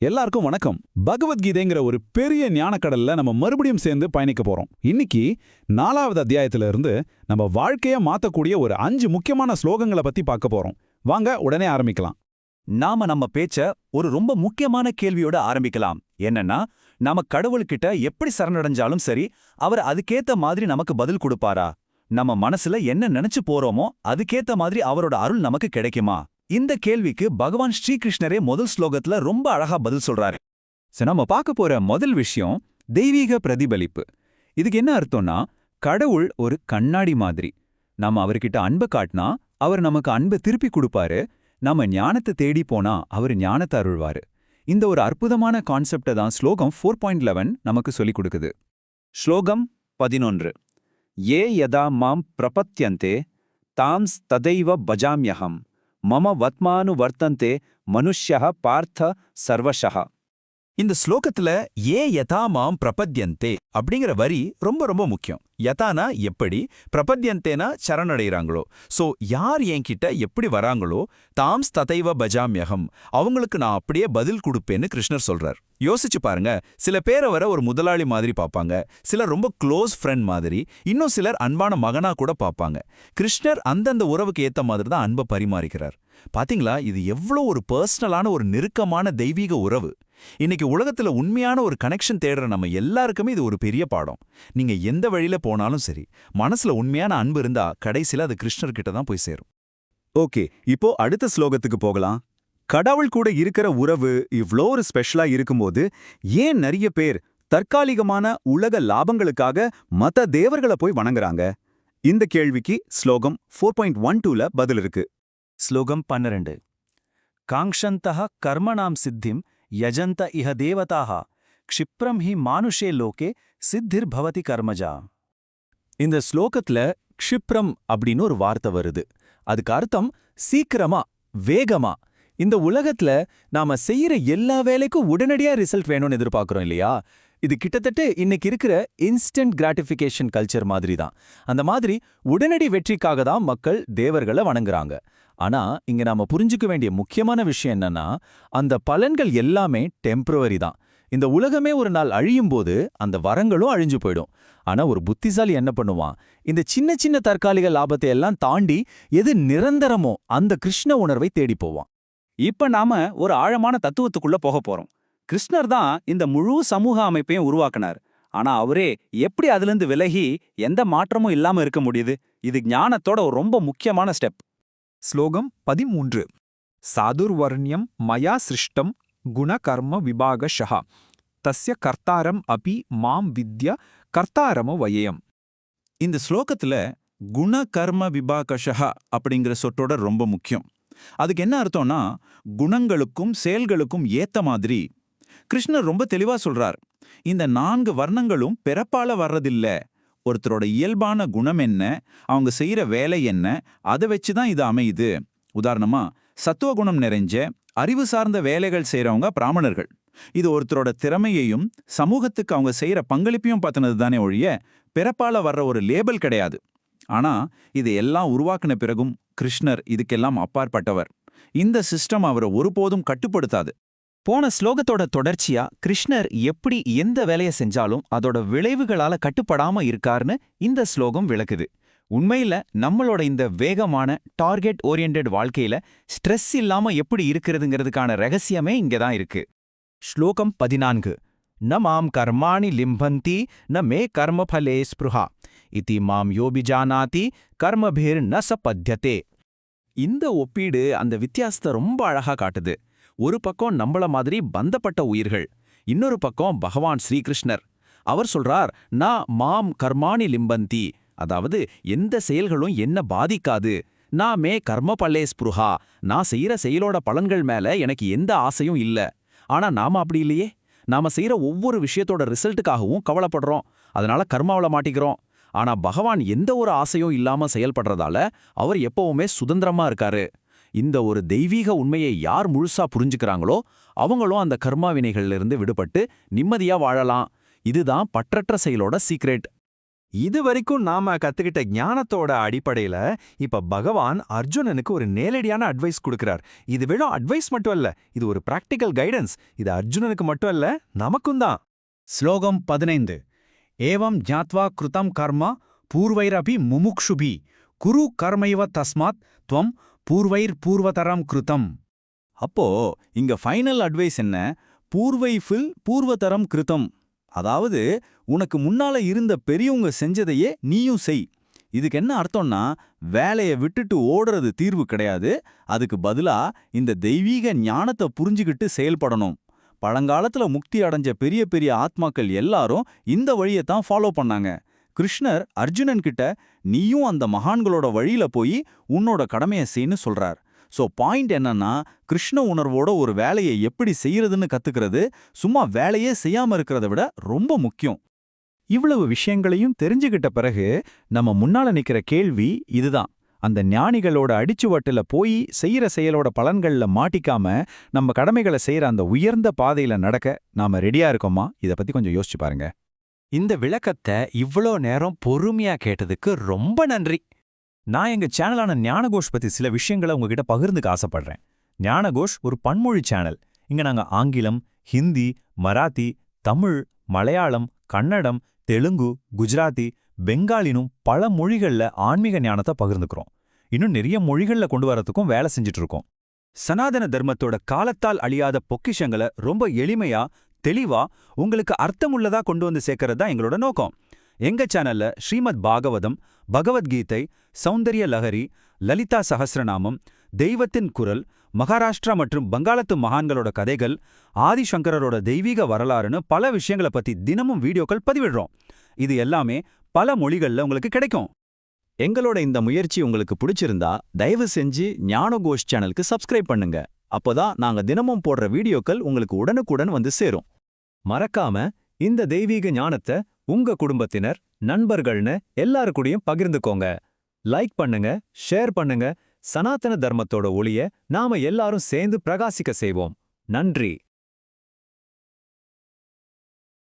எல்லாருக்கும் வணக்கம். பகவத்கீதைங்கிற ஒரு பெரிய ஞானக்கடல்ல நம்ம மறுபடியும் சேர்ந்து பயணிக்க போறோம். இன்னைக்கு 4வது அத்தியாயத்துல இருந்து நம்ம வாழ்க்கைய மாத்தக்கூடிய ஒரு 5 முக்கியமான ஸ்லோகங்களை பத்தி பார்க்க போறோம். வாங்க உடனே ஆரம்பிக்கலாம். நாம நம்ம பேச்ச ஒரு ரொம்ப முக்கியமான கேள்வியோட ஆரம்பிக்கலாம். என்னன்னா, நாம கடவுள்கிட்ட எப்படி சரணடைஞ்சாலும் சரி, அவர் அதுக்கேத்த மாதிரி நமக்கு பதில் கொடுப்பாரா? நம்ம மனசுல என்ன நினைச்சு போறோமோ அதுக்கேத்த மாதிரி அவரோட அருள் நமக்கு கிடைக்குமா? இந்த கேள்விக்கு பகவான் ஸ்ரீகிருஷ்ணரே முதல் ஸ்லோகத்துல ரொம்ப அழகா பதில் சொல்றாரு. நம்ம பார்க்க போற முதல் விஷயம் தெய்வீக பிரதிபலிப்பு. இதுக்கு என்ன அர்த்தம்னா, கடவுள் ஒரு கண்ணாடி மாதிரி. நாம அவர்கிட்ட அன்பை காட்டினா அவர் நமக்கு அன்பை திருப்பி கொடுப்பாரு. நாம ஞானத்தை தேடி போனா அவர் ஞானத்தை அருள்வாரு. இந்த ஒரு அற்புதமான கான்செப்டை தான் ஸ்லோகம் 4.11 நமக்கு சொல்லிக் கொடுக்குது. ஸ்லோகம் 11. ஏ யதா மாம் பிரபத்யந்தே தாம் ததைவ பஜாம்யஹம் மம வத்மானு வர்த்தந்தே மனுஷ்யः பார்த்த சர்வஷः. இந்த ஸ்லோகத்துல ஏ யதா மாம் பிரபத்யந்தே அப்படிங்கிற வரி ரொம்ப ரொம்ப முக்கியம். யதானா எப்படி, பிரபத்யந்தேனா சரணடைகிறாங்களோ. சோ யார் என்கிட்ட எப்படி வராங்களோ தாம் ததைவ பஜாம்யகம், அவங்களுக்கு நான் அப்படியே பதில் கொடுப்பேன்னு கிருஷ்ணர் சொல்றார். யோசிச்சு பாருங்க, சில பேரை வர ஒரு முதலாளி மாதிரி பார்ப்பாங்க, சிலர் ரொம்ப க்ளோஸ் ஃப்ரெண்ட் மாதிரி, இன்னும் சிலர் அன்பான மகனா கூட பார்ப்பாங்க. கிருஷ்ணர் அந்தந்த உறவுக்கு ஏத்த மாதிரி தான் அன்பை பரிமாறிக்கிறார். பாத்தீங்களா, இது எவ்வளோ ஒரு பர்சனலான ஒரு நெருக்கமான தெய்வீக உறவு. இன்னைக்கு உலகத்துல உண்மையான ஒரு கனெக்ஷன் தேடுற நம்ம எல்லாருக்குமே இது ஒரு பெரிய பாடம். நீங்க எந்த வழியில போனாலும் சரி, மனசுல உண்மையான அன்பு இருந்தா கடைசியில அது கிருஷ்ணர்கிட்ட தான் போய் சேரும். ஓகே, இப்போ அடுத்த ஸ்லோகத்துக்கு போகலாம். கடவுள் கூட இருக்கிற உறவு இவ்ளோ ஒரு ஸ்பெஷலா இருக்கும்போது ஏன் நிறைய பேர் தற்காலிகமான உலக லாபங்களுக்காக மத்த தேவர்களை போய் வணங்குறாங்க? இந்த கேள்விக்கு ஸ்லோகம் 4.12ல பதில் இருக்கு. ஸ்லோகம் 12. காங்ஷந்தः கர்மணாம் சித்திம் யஜந்த இஹ தேவதாः க்ஷிப்ரம் ஹி மானுஷே லோகே சித்திர் பவதி கர்மஜா. இந்த ஸ்லோகத்துல க்ஷிப்ரம் அப்படின்னு ஒரு வார்த்தை வருது. அதுக்கு அர்த்தம் சீக்கிரமா, வேகமா. இந்த உலகத்துல நாம செய்யற எல்லா வேலைக்கும் உடனடியா ரிசல்ட் வேணும்னு எதிர்பார்க்கிறோம் இல்லையா? இது கிட்டத்தட்ட இன்னைக்கு இருக்கிற இன்ஸ்டன்ட் கிராட்டிஃபிகேஷன் கல்ச்சர் மாதிரி தான். அந்த மாதிரி உடனடி வெற்றிக்காக தான் மக்கள் தேவர்களை வணங்குறாங்க. ஆனா இங்க நாம புரிஞ்சுக்க வேண்டிய முக்கியமான விஷயம் என்னன்னா, அந்த பலன்கள் எல்லாமே டெம்பரவரி தான். இந்த உலகமே ஒரு நாள் அழியும் போது அந்த வரங்களும் அழிஞ்சு போயிடும். ஆனா ஒரு புத்திசாலி என்ன பண்ணுவான், இந்த சின்ன சின்ன தற்காலிக லாபத்தை எல்லாம் தாண்டி எது நிரந்தரமோ அந்த கிருஷ்ண உணர்வை தேடி போவான். இப்ப நாம ஒரு ஆழமான தத்துவத்துக்குள்ள போக போறோம். கிருஷ்ணர் தான் இந்த முழு சமூக அமைப்பையும் உருவாக்குனார். ஆனா அவரே எப்படி அதிலிருந்து விலகி எந்த மாற்றமும் இல்லாம இருக்க முடியுது? இது ஞானத்தோட ஒரு ரொம்ப முக்கியமான ஸ்டெப். ஸ்லோகம் 13. சாதுர்வர்ணியம் மயா சிருஷ்டம் குணகர்ம விபாகஷः தஸ்ய கர்த்தாரம் அபி மாம் வித்ய கர்த்தாரம வயயம். இந்த ஸ்லோகத்துல குண கர்ம விபாகஷः அப்படிங்கிற சொற்றோட ரொம்ப முக்கியம். அதுக்கு என்ன அர்த்தம்னா, குணங்களுக்கும் செயல்களுக்கும் ஏத்த மாதிரி. கிருஷ்ணர் ரொம்ப தெளிவா சொல்றார், இந்த 4 வர்ணங்களும் பிறப்பால வர்றதில்ல. ஒருத்தரோட இயல்பான குணம் என்ன, அவங்க செய்யற வேலை என்ன, அதை வச்சுதான் இது அமையுது. உதாரணமா, சத்துவ குணம் நிறைஞ்ச அறிவு சார்ந்த வேலைகள் செய்யறவங்க பிராமணர்கள். இது ஒருத்தரோட திறமையையும் சமூகத்துக்கு அவங்க செய்யற பங்களிப்பையும் பார்த்தினது தானே ஒழிய பிறப்பால வர்ற ஒரு லேபிள் கிடையாது. ஆனா இது எல்லாம் உருவாக்கின பிறகும் கிருஷ்ணர் இதுக்கெல்லாம் அப்பாற்பட்டவர். இந்த சிஸ்டம் அவரை ஒருபோதும் கட்டுப்படுத்தாது. போன ஸ்லோகத்தோட தொடர்ச்சியா கிருஷ்ணர் எப்படி எந்த வேலையை செஞ்சாலும் அதோட விளைவுகளால கட்டுப்படாம இருக்காருன்னு இந்த ஸ்லோகம் விளக்குது. உண்மையில நம்மளோட இந்த வேகமான டார்கெட் ஓரியன்டட் வாழ்க்கையில ஸ்ட்ரெஸ் இல்லாம எப்படி இருக்கிறதுங்கிறதுக்கான ரகசியமே இங்கதான் இருக்கு. ஸ்லோகம் 14. ந மாம் கர்மாணி லிம்பந்தி ந மே கர்மஃபலே ஸ்பிருஹா இதி மாம் யோபிஜானாதி கர்மபிர் ந சபத்யதே. இந்த ஒப்பீடு அந்த வித்தியாசத்தை ரொம்ப அழகா காட்டுது. ஒரு பக்கம் நம்மள மாதிரி பந்தப்பட்ட உயிர்கள், இன்னொரு பக்கம் பகவான் ஸ்ரீகிருஷ்ணர். அவர் சொல்றார், நான் மாம் கர்மாணி லிம்பந்தி, அதாவது எந்த செயல்களும் என்ன பாதிக்காது. நான் மே கர்ம பல்லே ஸ்புருஹா, நான் செய்யற செயலோட பலன்கள் மேல எனக்கு எந்த ஆசையும் இல்ல. ஆனா நாம அப்படி இல்லையே. நாம செய்யற ஒவ்வொரு விஷயத்தோட ரிசல்ட்டுக்காகவும் கவலைப்படுறோம், அதனால கர்மாவில மாட்டிக்கிறோம். ஆனா பகவான் எந்த ஒரு ஆசையும் இல்லாம செயல்படுறதால அவர் எப்பவுமே சுதந்திரமா இருக்காரு. இந்த ஒரு தெய்வீக உண்மையை யார் முழுசா புரிஞ்சுக்கிறாங்களோ அவங்களும் அந்த கர்மா வினைகள்ல இருந்து விடுபட்டு நிம்மதியா வாழலாம். இதுதான் பற்றற்ற செயலோட சீக்ரெட். இது வரைக்கும் நாம கத்துக்கிட்ட ஞானத்தோட அடிப்படையில இப்ப பகவான் அர்ஜுனனுக்கு ஒரு நேரடியான அட்வைஸ் கொடுக்கிறார். இது வெறும் அட்வைஸ் மட்டும் இல்ல, இது ஒரு பிராக்டிக்கல் கைடன்ஸ். இது அர்ஜுனனுக்கு மட்டும் இல்ல, நமக்கும் தான். ஸ்லோகம் 15 ஏவம் ஜாத்வா கிருதம் கர்மா பூர்வைரபி முமுக்ஷுபி குரு கர்மைவ தஸ்மாத் துவம் பூர்வதரம் கிருதம். அப்போ இங்க ஃபைனல் அட்வைஸ் என்ன? பூர்வதரம் கிருதம். அதாவது உனக்கு முன்னால இருந்த பெரியவங்க செஞ்சதையே நீயும் செய். இதுக்கு என்ன அர்த்தம்னா, வேலையை விட்டுட்டு ஓடுறது தீர்வு கிடையாது. அதுக்கு பதிலா இந்த தெய்வீக ஞானத்தை புரிஞ்சுக்கிட்டு செயல்படணும். பழங்காலத்துல முக்தி அடைஞ்ச பெரிய பெரிய ஆத்மாக்கள் எல்லாரும் இந்த வழியைத்தான் ஃபாலோ பண்ணாங்க. கிருஷ்ணர் அர்ஜுனன் கிட்ட நீயும் அந்த மகான்களோட வழியில போய் உன்னோட கடமையை செய்யன்னு சொல்றார். சோ பாயிண்ட் என்னன்னா, கிருஷ்ண உணர்வோட ஒரு வேலையை எப்படி செய்யறதுன்னு கத்துக்கிறது சும்மா வேலையே செய்யாம இருக்கிறத விட ரொம்ப முக்கியம். இவ்வளவு விஷயங்களையும் தெரிஞ்சுகிட்ட பிறகு நம்ம முன்னால நிக்கிற கேள்வி இதுதான். அந்த ஞானிகளோட அடிச்சுவட்டுல போய் செய்யற செயலோட பலன்கள்ல மாட்டிக்காம நம்ம கடமைகளை செய்யற அந்த உயர்ந்த பாதையில நடக்க நாம ரெடியா இருக்கோமா? இத பத்தி கொஞ்சம் யோசிச்சு பாருங்க. இந்த விளக்கத்தை இவ்ளோ நேரம் பொறுமையா கேட்டதுக்கு ரொம்ப நன்றி. நான் எங்க சேனலான ஞானகோஷ் பத்தி சில விஷயங்களை உங்ககிட்ட பகிர்ந்துக்க ஆசைப்படுறேன். ஞானகோஷ் ஒரு பன்மொழி சேனல். இங்க நாங்க ஆங்கிலம், ஹிந்தி, மராத்தி, தமிழ், மலையாளம், கன்னடம், தெலுங்கு, குஜராத்தி, பெங்காலினும் பல மொழிகள்ல ஆன்மீக ஞானத்தை பகிர்ந்துக்கிறோம். இன்னும் நிறைய மொழிகள்ல கொண்டு வரதுக்கும் வேலை செஞ்சுட்டு இருக்கோம். சனாதன தர்மத்தோட காலத்தால் அழியாத பொக்கிஷங்களை ரொம்ப எளிமையா தெளிவா உங்களுக்கு அர்த்தமுள்ளதா கொண்டு வந்து சேர்க்கறது தான் எங்களோட நோக்கம். எங்க சேனல்ல ஸ்ரீமத் பாகவதம், பகவத்கீதை, சௌந்தர்ய லஹரி, லலிதா சஹஸ்ரநாமம், தெய்வத்தின் குரல், மகாராஷ்டிரா மற்றும் வங்காளத்து மகான்களோட கதைகள், ஆதிசங்கரோட தெய்வீக வரலாறுன்னு பல விஷயங்களை பத்தி தினமும் வீடியோக்கள் பதிவிடுறோம். இது எல்லாமே பல மொழிகள்ல உங்களுக்கு கிடைக்கும். எங்களோட இந்த முயற்சி உங்களுக்கு பிடிச்சிருந்தா தயவு செஞ்சு ஞானகோஷ் சேனலுக்கு சப்ஸ்கிரைப் பண்ணுங்க. அப்போதான் நாங்க தினமும் போடுற வீடியோக்கள் உங்களுக்கு உடனுக்குடன் வந்து சேரும். மறக்காம இந்த தெய்வீக ஞானத்தை உங்க குடும்பத்தினர், நண்பர்கள்னு எல்லாரு கூடயும் பகிர்ந்துக்கோங்க. லைக் பண்ணுங்க, ஷேர் பண்ணுங்க. சனாதன தர்மத்தோட ஒளிய நாம எல்லாரும் சேர்ந்து பிரகாசிக்க செய்வோம். நன்றி.